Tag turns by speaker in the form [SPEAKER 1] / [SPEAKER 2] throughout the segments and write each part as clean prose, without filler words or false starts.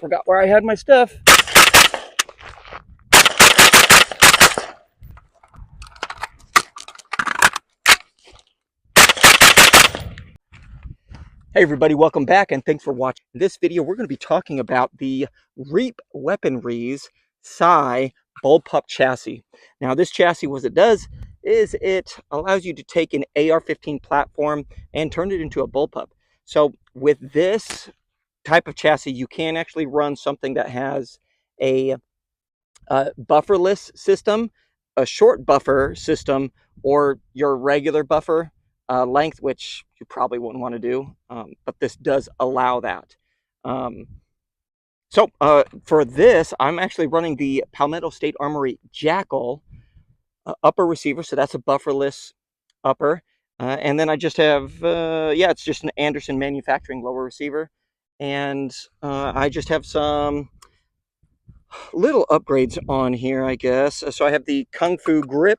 [SPEAKER 1] Forgot where I had my stuff. Hey everybody, welcome back and thanks for watching. In this video, we're going to be talking about the Reap Weaponries SCY Bullpup chassis. Now this chassis, what it does is it allows you to take an AR-15 platform and turn it into a bullpup. So with this type of chassis, you can actually run something that has a bufferless system, a short buffer system, or your regular buffer length, which you probably wouldn't want to do, but this does allow that. So for this, I'm actually running the Palmetto State Armory JAKL upper receiver, so that's a bufferless upper. And then I just have, yeah, it's just an Anderson manufacturing lower receiver. And I just have some little upgrades on here, I guess. So I have the Kung Fu grip,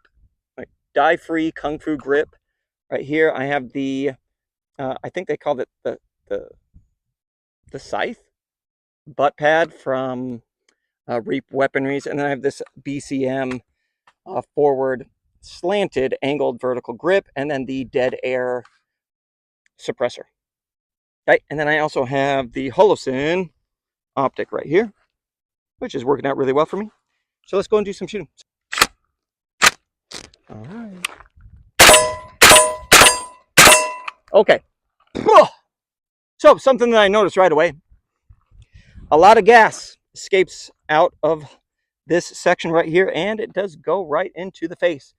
[SPEAKER 1] like dye-free Kung Fu grip. Right here, I have the, I think they called it the scythe butt pad from Reap Weaponries. And then I have this BCM forward slanted angled vertical grip, and then the dead air suppressor. Right, and then I also have the Holosun optic right here, which is working out really well for me. So let's go and do some shooting. All right. Okay. So something that I noticed right away, a lot of gas escapes out of this section right here, and it does go right into the face.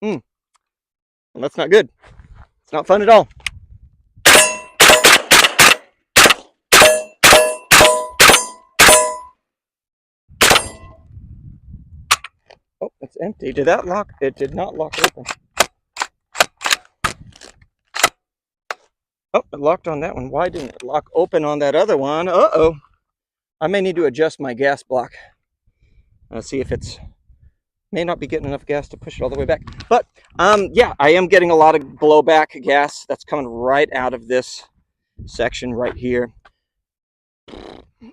[SPEAKER 1] And that's not good. It's not fun at all. Oh, it's empty. Did that lock? It did not lock open. Oh, it locked on that one. Why didn't it lock open on that other one? Uh-oh. I may need to adjust my gas block. See if it's... may not be getting enough gas to push it all the way back. But, yeah, I am getting a lot of blowback gas that's coming right out of this section right here.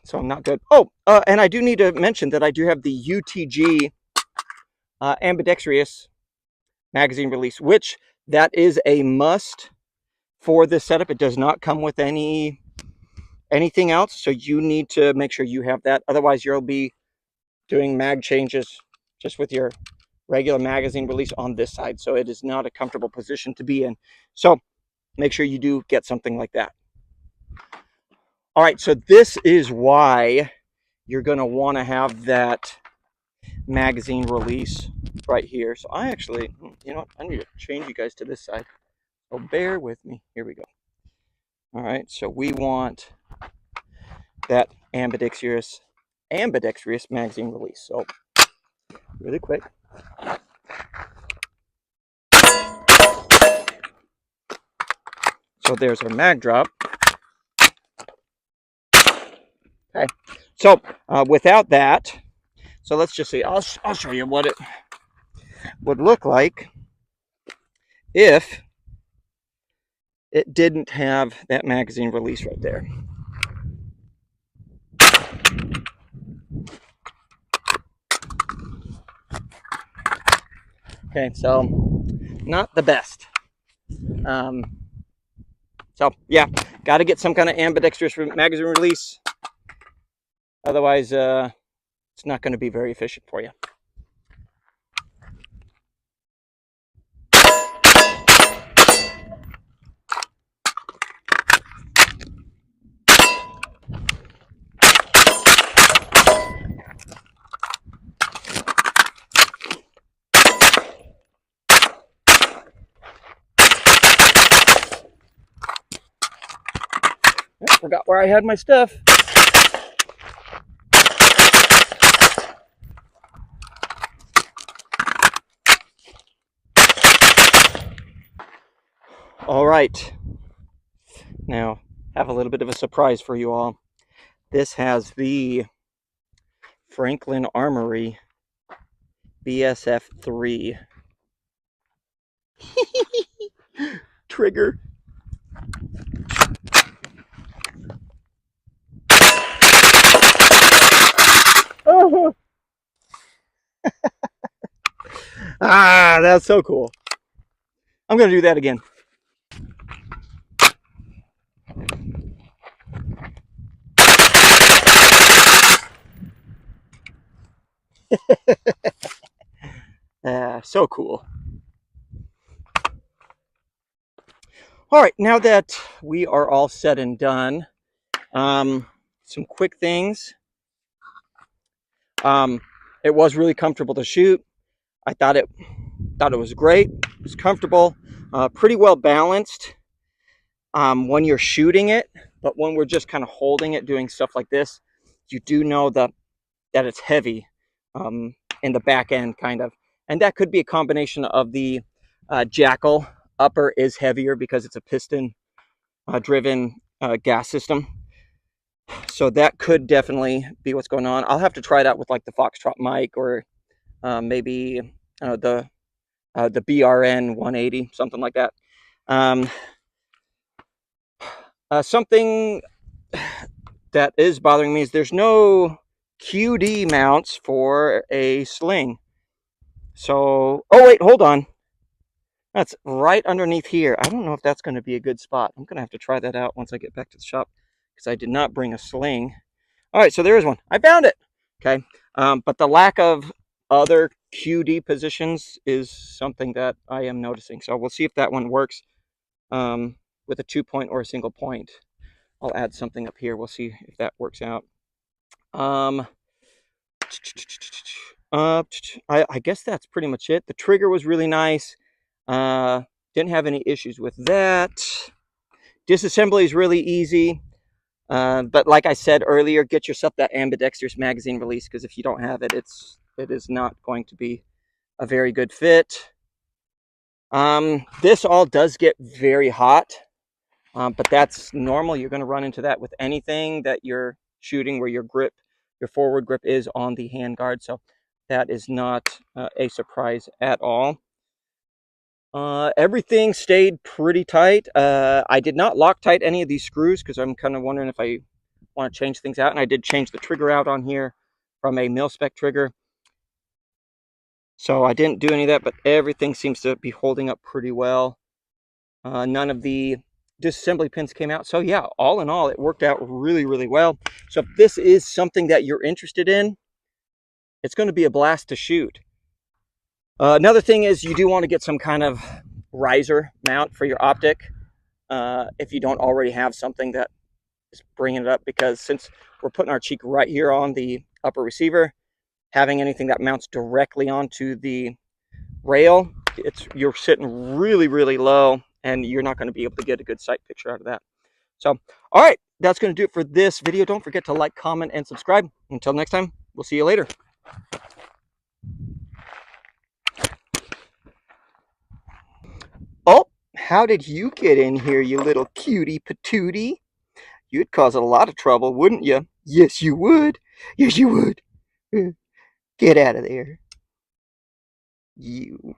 [SPEAKER 1] So I'm not good. Oh, and I do need to mention that I do have the UTG ambidextrous magazine release, which that is a must for this setup. It does not come with anything else, so you need to make sure you have that. Otherwise, you'll be doing mag changes just with your regular magazine release on this side, so it is not a comfortable position to be in. So make sure you do get something like that. All right, so this is why you're going to want to have that magazine release right here. So I actually, you know what, I need to change you guys to this side, so bear with me. Here we go. All right, so we want that ambidextrous magazine release. So really quick. So there's our mag drop. Okay, so without that, so let's just see, I'll show you what it would look like if it didn't have that magazine release right there. Okay, so not the best. So yeah, got to get some kind of ambidextrous magazine release. Otherwise, it's not going to be very efficient for you. I forgot where I had my stuff. All right, now have a little bit of a surprise for you all. This has the Franklin Armory BSF3 trigger. Ah, that's so cool. I'm gonna do that again. So cool. All right, now that we are all said and done, some quick things. It was really comfortable to shoot. I thought it was great. It was comfortable, pretty well balanced when you're shooting it, but when we're just kind of holding it, doing stuff like this, you do know that it's heavy in the back end, kind of, and that could be a combination of the JAKL upper is heavier because it's a piston driven gas system. So that could definitely be what's going on. I'll have to try it out with like the Foxtrot mic, or maybe the BRN 180, something like that. Something that is bothering me is there's no QD mounts for a sling. So, oh wait, hold on. That's right underneath here. I don't know if that's going to be a good spot. I'm going to have to try that out once I get back to the shop, because I did not bring a sling. All right, so there is one. I found it. Okay, but the lack of other QD positions is something that I am noticing. So we'll see if that one works with a 2-point or a single point. I'll add something up here. We'll see if that works out. I guess that's pretty much it. The trigger was really nice. Didn't have any issues with that. Disassembly is really easy. But like I said earlier, get yourself that ambidextrous magazine release, because if you don't have it, it is not going to be a very good fit. This all does get very hot, but that's normal. You're going to run into that with anything that you're shooting where your forward grip is on the handguard. So that is not a surprise at all. Everything stayed pretty tight. I did not Loctite any of these screws because I'm kind of wondering if I want to change things out. And I did change the trigger out on here from a mil-spec trigger. So I didn't do any of that, but everything seems to be holding up pretty well. None of the disassembly pins came out. So yeah, all in all, it worked out really, really well. So if this is something that you're interested in, it's going to be a blast to shoot. Another thing is you do want to get some kind of riser mount for your optic if you don't already have something that is bringing it up, because since we're putting our cheek right here on the upper receiver, having anything that mounts directly onto the rail, you're sitting really, really low, and you're not going to be able to get a good sight picture out of that. So, all right, that's going to do it for this video. Don't forget to like, comment, and subscribe. Until next time, we'll see you later. Oh, how did you get in here, you little cutie patootie? You'd cause a lot of trouble, wouldn't you? Yes, you would. Yes, you would. Get out of there. You.